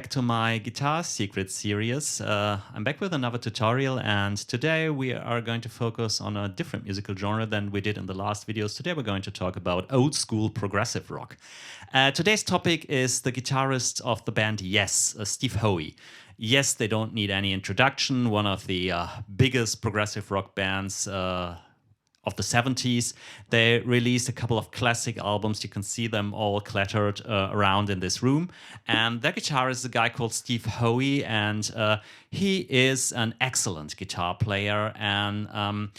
back to my Guitar Secret series. I'm back with another tutorial, and today we are going to focus on a different musical genre than we did in the last videos. Today we're going to talk about old school progressive rock. Today's topic is the guitarist of the band Yes, Seve Howe. Yes, they don't need any introduction, one of the biggest progressive rock bands of the 70s. They released a couple of classic albums. You can see them all cluttered around in this room. And their guitarist is a guy called Seve Howe, and he is an excellent guitar player. And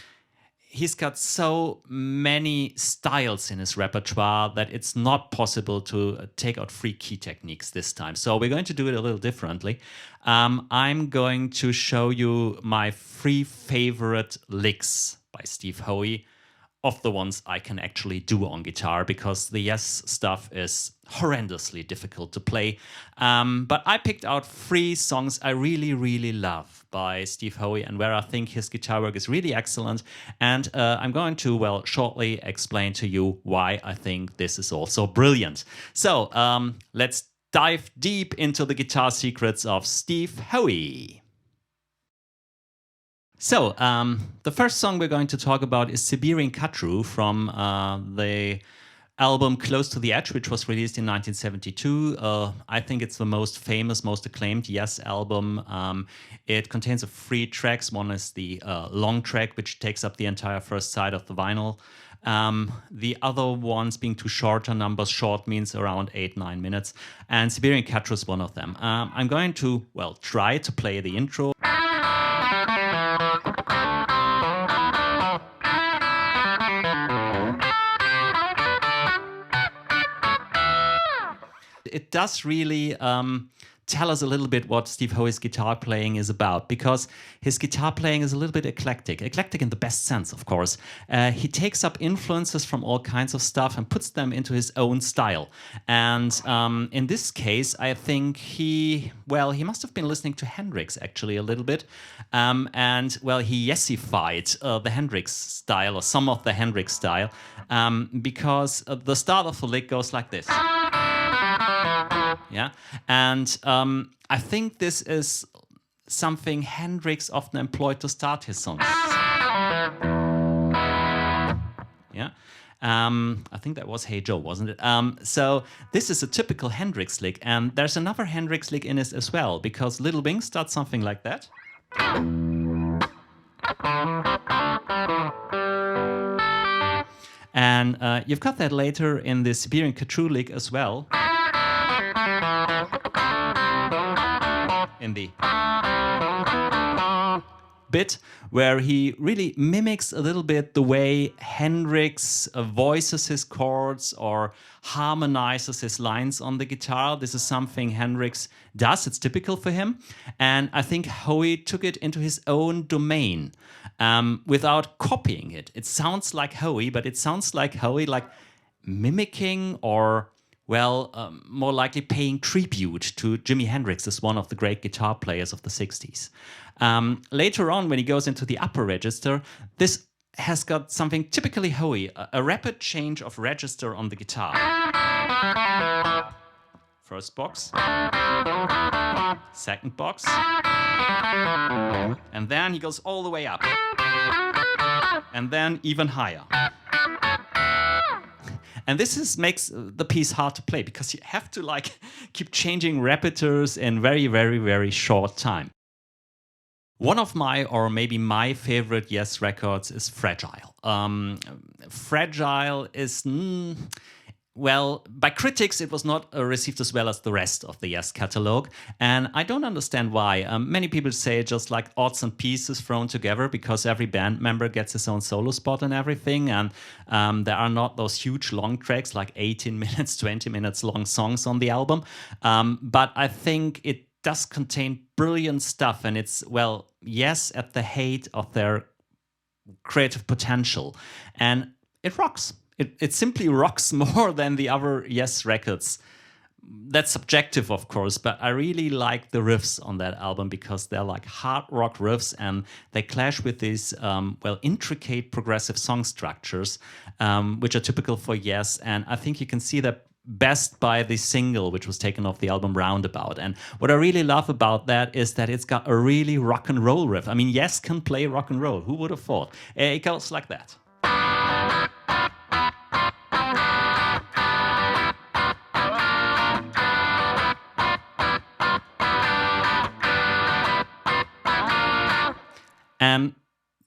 he's got so many styles in his repertoire that it's not possible to take out 3 key techniques this time. So we're going to do it a little differently. I'm going to show you my 3 favorite licks by Seve Howe, of the ones I can actually do on guitar, because the Yes stuff is horrendously difficult to play. But I picked out 3 songs I really love by Seve Howe, and where I think his guitar work is really excellent. And I'm going to, well, shortly explain to you why I think this is also brilliant. So let's dive deep into the guitar secrets of Seve Howe. So, the first song we're going to talk about is Siberian Khatru from the album Close to the Edge, which was released in 1972. I think it's the most famous, most acclaimed Yes album. It contains 3 tracks. One is the long track, which takes up the entire first side of the vinyl. The other ones being 2 shorter numbers. Short means around 8-9 minutes. And Siberian Khatru is one of them. I'm going to, well, try to play the intro. It does really tell us a little bit what Seve Howe's guitar playing is about, because his guitar playing is a little bit eclectic in the best sense, of course. He takes up influences from all kinds of stuff and puts them into his own style. And in this case, I think he must have been listening to Hendrix actually a little bit. And he yesified the Hendrix style, or some of the Hendrix style, because the start of the lick goes like this. Yeah, and I think this is something Hendrix often employed to start his songs. Yeah, I think that was Hey Joe, wasn't it? So this is a typical Hendrix lick, and there's another Hendrix lick in it as well, because Little Wing starts something like that. And you've got that later in the Siberian Khatru lick as well. In the bit where he really mimics a little bit the way Hendrix voices his chords or harmonizes his lines on the guitar. This is something Hendrix does. It's typical for him. And I think Howe took it into his own domain without copying it. It sounds like Howe, but it sounds like Howe like mimicking or more likely paying tribute to Jimi Hendrix as one of the great guitar players of the 60s. Later on, when he goes into the upper register, this has got something typically Howe, a rapid change of register on the guitar. First box, second box, and then he goes all the way up, and then even higher. And this makes the piece hard to play, because you have to keep changing repeteurs in very short time. One of my, or maybe my favorite Yes records is Fragile. Fragile is, by critics it was not received as well as the rest of the Yes catalog, and I don't understand why. Many people say just like odds and pieces thrown together, because every band member gets his own solo spot and everything, and there are not those huge long tracks like 18 minutes, 20 minutes long songs on the album. But I think it does contain brilliant stuff, and it's, Yes at the height of their creative potential, and it rocks. It simply rocks more than the other Yes records. That's subjective, of course, but I really like the riffs on that album, because they're like hard rock riffs, and they clash with these, intricate progressive song structures, which are typical for Yes. And I think you can see that best by the single, which was taken off the album Roundabout. And what I really love about that is that it's got a really rock and roll riff. I mean, Yes can play rock and roll. Who would have thought? It goes like that. And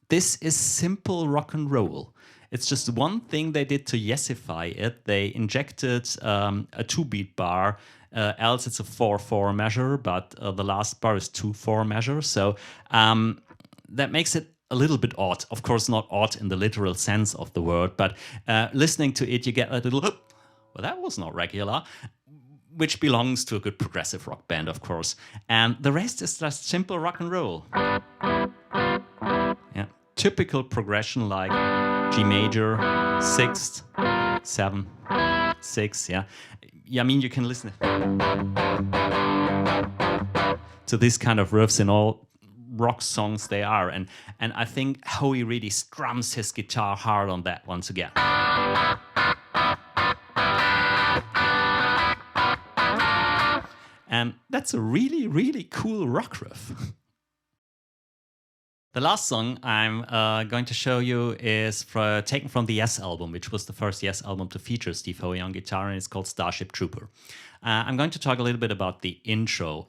this is simple rock and roll. It's just one thing they did to yesify it. They injected a 2-beat bar, else it's a 4/4 measure, but the last bar is 2/4 measure. So that makes it a little bit odd. Of course, not odd in the literal sense of the word, but listening to it, you get a little, well, that was not regular, which belongs to a good progressive rock band, of course. And the rest is just simple rock and roll. Yeah, typical progression like G major, 6th, 7, 6, yeah. I mean, you can listen to this kind of riffs in all rock songs they are. And I think Howe really strums his guitar hard on that once again. And that's a really, really cool rock riff. The last song I'm going to show you is taken from the Yes album, which was the first Yes album to feature Steve Howe on guitar, and it's called Starship Trooper. I'm going to talk a little bit about the intro.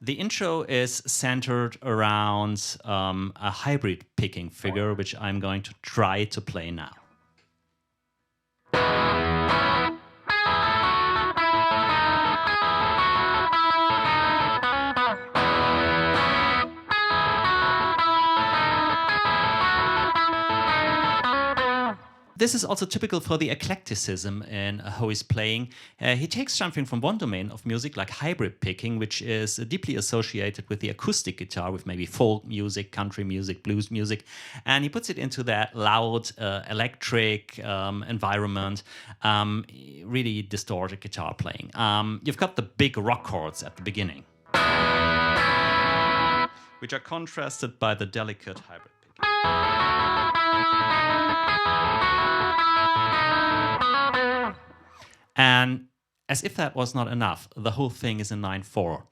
The intro is centered around a hybrid picking figure, which I'm going to try to play now. This is also typical for the eclecticism in Howe's playing. He takes something from one domain of music, like hybrid picking, which is deeply associated with the acoustic guitar, with maybe folk music, country music, blues music, and he puts it into that loud, electric environment, really distorted guitar playing. You've got the big rock chords at the beginning, which are contrasted by the delicate hybrid picking. And as if that was not enough, the whole thing is in 9/4,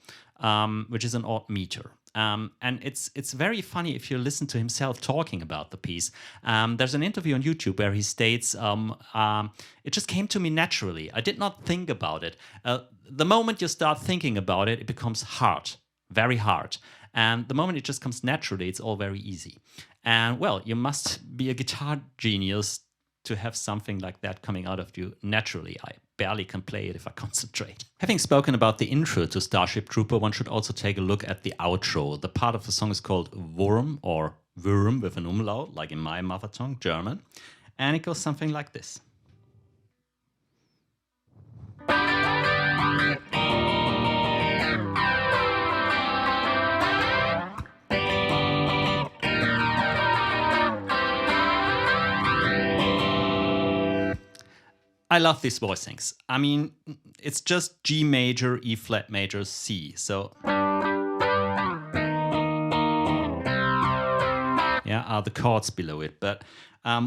which is an odd meter. And it's very funny if you listen to himself talking about the piece. There's an interview on YouTube where he states, it just came to me naturally. I did not think about it. The moment you start thinking about it, it becomes hard, very hard. And the moment it just comes naturally, it's all very easy. And well, you must be a guitar genius to have something like that coming out of you naturally. I barely can play it if I concentrate. Having spoken about the intro to Starship Trooper, one should also take a look at the outro. The part of the song is called Wurm, or Wurm with an umlaut, like in my mother tongue, German. And it goes something like this. I love these voicings. I mean, it's just G major, E flat major, C. So yeah, are the chords below it. But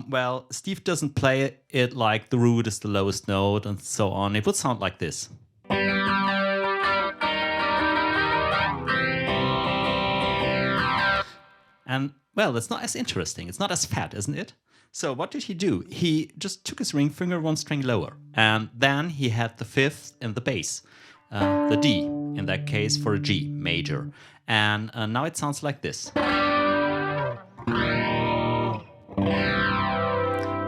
well, Steve doesn't play it like the root is the lowest note and so on. It would sound like this. And well, that's not as interesting. It's not as fat, isn't it? So what did he do? He just took his ring finger one string lower, and then he had the 5th in the bass, the D, in that case for a G major. And now it sounds like this.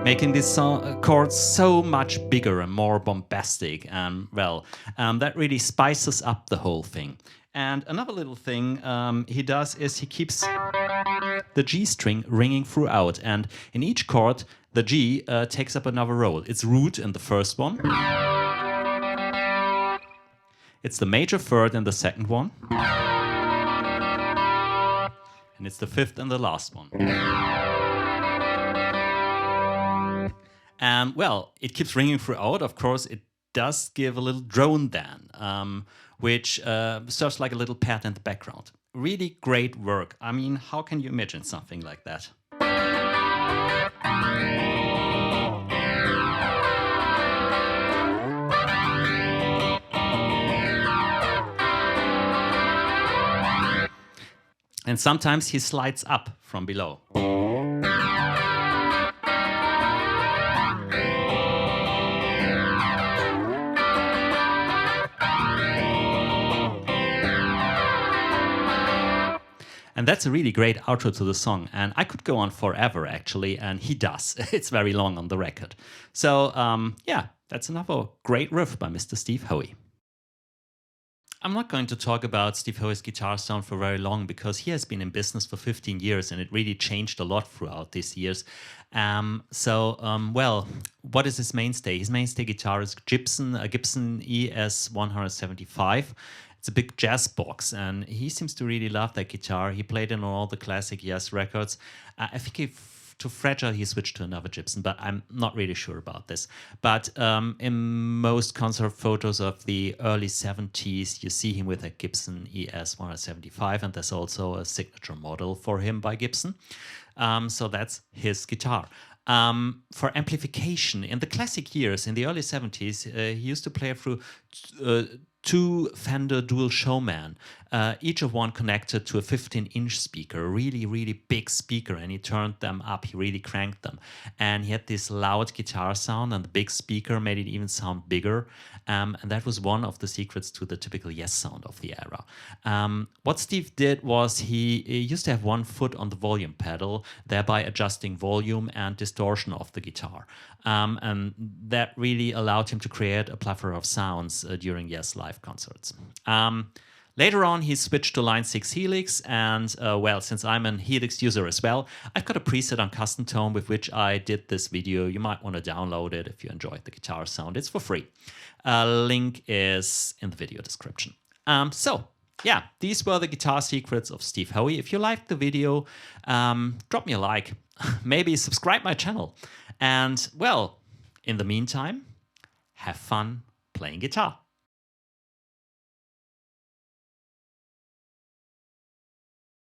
Making these chords so much bigger and more bombastic, and well, that really spices up the whole thing. And another little thing he does is he keeps the G string ringing throughout, and in each chord the G takes up another role. It's root in the first one, it's the major 3rd in the second one, and it's the 5th in the last one. And well, it keeps ringing throughout. Of course, it does give a little drone then, which serves like a little pad in the background. Really great work. I mean, how can you imagine something like that? And sometimes he slides up from below. And that's a really great outro to the song. And I could go on forever, actually, and he does. It's very long on the record. So, yeah, that's another great riff by Mr. Seve Howe. I'm not going to talk about Seve Howe's guitar sound for very long because he has been in business for 15 years and it really changed a lot throughout these years. Well, what is his mainstay? His mainstay guitar is a Gibson ES 175. It's a big jazz box, and he seems to really love that guitar. He played it on all the classic Yes records. I think to Fragile he switched to another Gibson, but I'm not really sure about this. But in most concert photos of the early 70s, you see him with a Gibson ES 175, and there's also a signature model for him by Gibson. So that's his guitar. For amplification, in the classic years, in the early 70s, he used to play through two Fender Dual Showman, each of one connected to a 15-inch speaker, a really, really big speaker, and he turned them up, he really cranked them. And he had this loud guitar sound, and the big speaker made it even sound bigger. And that was one of the secrets to the typical Yes sound of the era. What Steve did was he used to have one foot on the volume pedal, thereby adjusting volume and distortion of the guitar. And that really allowed him to create a plethora of sounds during Yes live concerts. Later on, he switched to Line 6 Helix, and well, since I'm an Helix user as well, I've got a preset on Custom Tone with which I did this video. You might want to download it if you enjoyed the guitar sound. It's for free. Link is in the video description. So, yeah, these were the guitar secrets of Seve Howe. If you liked the video, drop me a like. Maybe subscribe my channel. And, well, in the meantime, have fun playing guitar.